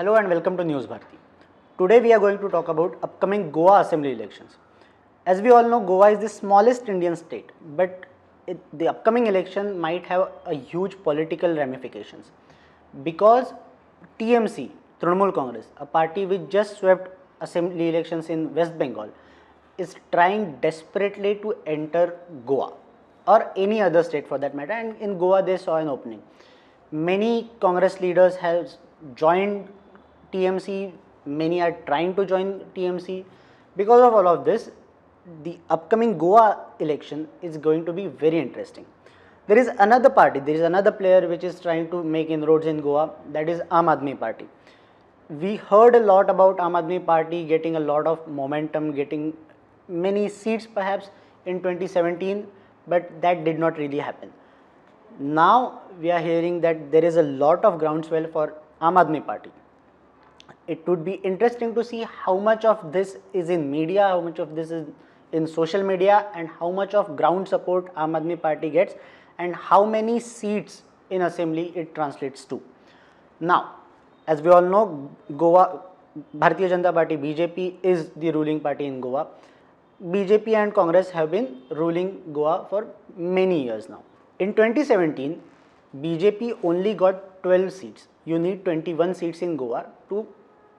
Hello and welcome to News Bharati. Today we are going to talk about upcoming Goa Assembly elections. As we all know, Goa is the smallest Indian state, but the upcoming election might have a huge political ramifications because TMC, Trinamool Congress, a party which just swept assembly elections in West Bengal, is trying desperately to enter Goa or any other state for that matter, and in Goa they saw an opening. Many Congress leaders have joined TMC, many are trying to join TMC. Because of all of this, the upcoming Goa election is going to be very interesting. There is another party, there is another player which is trying to make inroads in Goa, that is Aam Aadmi Party. We heard a lot about Aam Aadmi Party getting a lot of momentum, getting many seats perhaps in 2017, but that did not really happen. Now we are hearing that there is a lot of groundswell for Aam Aadmi Party. It would be interesting to see how much of this is in media, how much of this is in social media, and how much of ground support Aam Aadmi Party gets, and how many seats in assembly it translates to. Now, as we all know, Goa, Bharatiya Janata Party, BJP is the ruling party in Goa. BJP and Congress have been ruling Goa for many years now. In 2017, BJP only got 12 seats. You need 21 seats in Goa to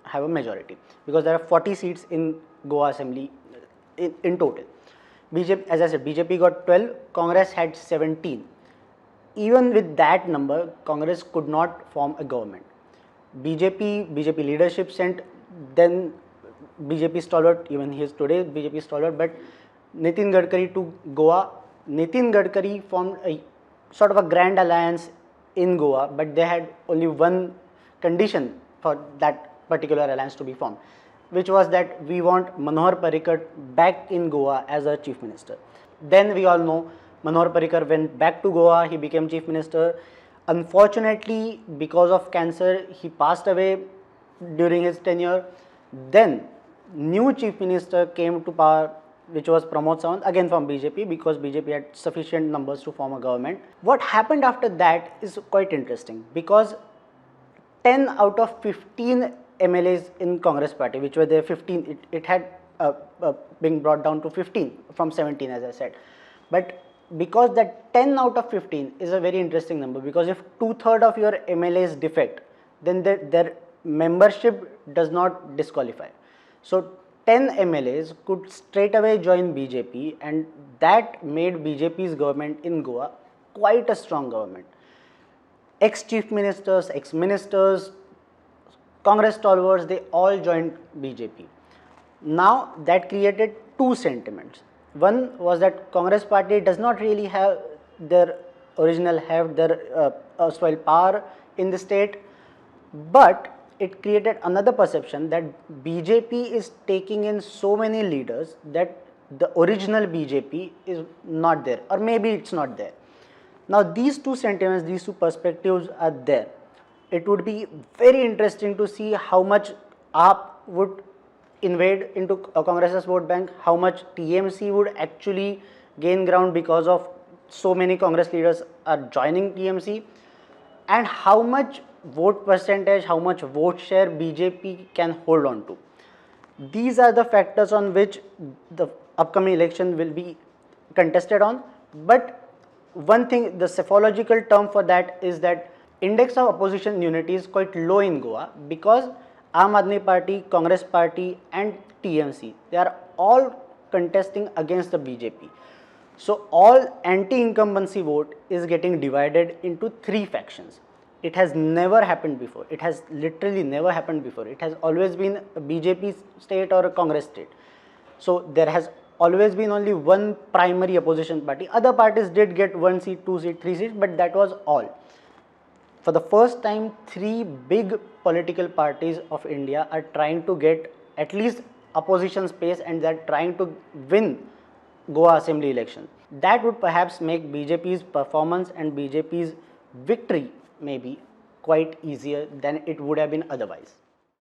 have a majority because there are 40 seats in Goa Assembly in total. BJP, as I said, BJP got 12, Congress had 17. Even with that number, Congress could not form a government. BJP leadership sent then BJP stalwart, even he is today BJP stalwart, but Nitin Gadkari to Goa. Nitin Gadkari formed a sort of a grand alliance in Goa, but they had only one condition for that particular alliance to be formed, which was that we want Manohar Parrikar back in Goa as a chief minister. Then we all know Manohar Parrikar went back to Goa, he became chief minister. Unfortunately, because of cancer, he passed away during his tenure. Then new chief minister came to power, which was Pramod Sawant, again from BJP, because BJP had sufficient numbers to form a government. What happened after that is quite interesting because 10 out of 15 MLAs in Congress party, which were there 15, it had been brought down to 15 from 17, as I said. But because that 10 out of 15 is a very interesting number, because if 2/3 of your MLAs defect, then their membership does not disqualify. So 10 MLAs could straight away join BJP, and that made BJP's government in Goa quite a strong government. Ex-chief ministers, ex-ministers, Congress stalwarts, they all joined BJP. Now that created two sentiments. One was that Congress party does not really have their original erstwhile power in the state, but it created another perception that BJP is taking in so many leaders that the original BJP is not there, or maybe it's not there. Now these two sentiments, these two perspectives are there. It would be very interesting to see how much AAP would invade into Congress's vote bank, how much TMC would actually gain ground because of so many Congress leaders are joining TMC, and how much vote percentage, how much vote share BJP can hold on to. These are the factors on which the upcoming election will be contested on. But one thing, the psephological term for that is that index of opposition unity is quite low in Goa because Aam Aadmi Party, Congress Party and TMC, they are all contesting against the BJP. So all anti-incumbency vote is getting divided into three factions. It has never happened before. It has literally never happened before. It has always been a BJP state or a Congress state. So there has always been only one primary opposition party. Other parties did get 1 seat, 2 seat, 3 seats, but that was all. For the first time, three big political parties of India are trying to get at least opposition space, and they are trying to win Goa Assembly election. That would perhaps make BJP's performance and BJP's victory maybe quite easier than it would have been otherwise.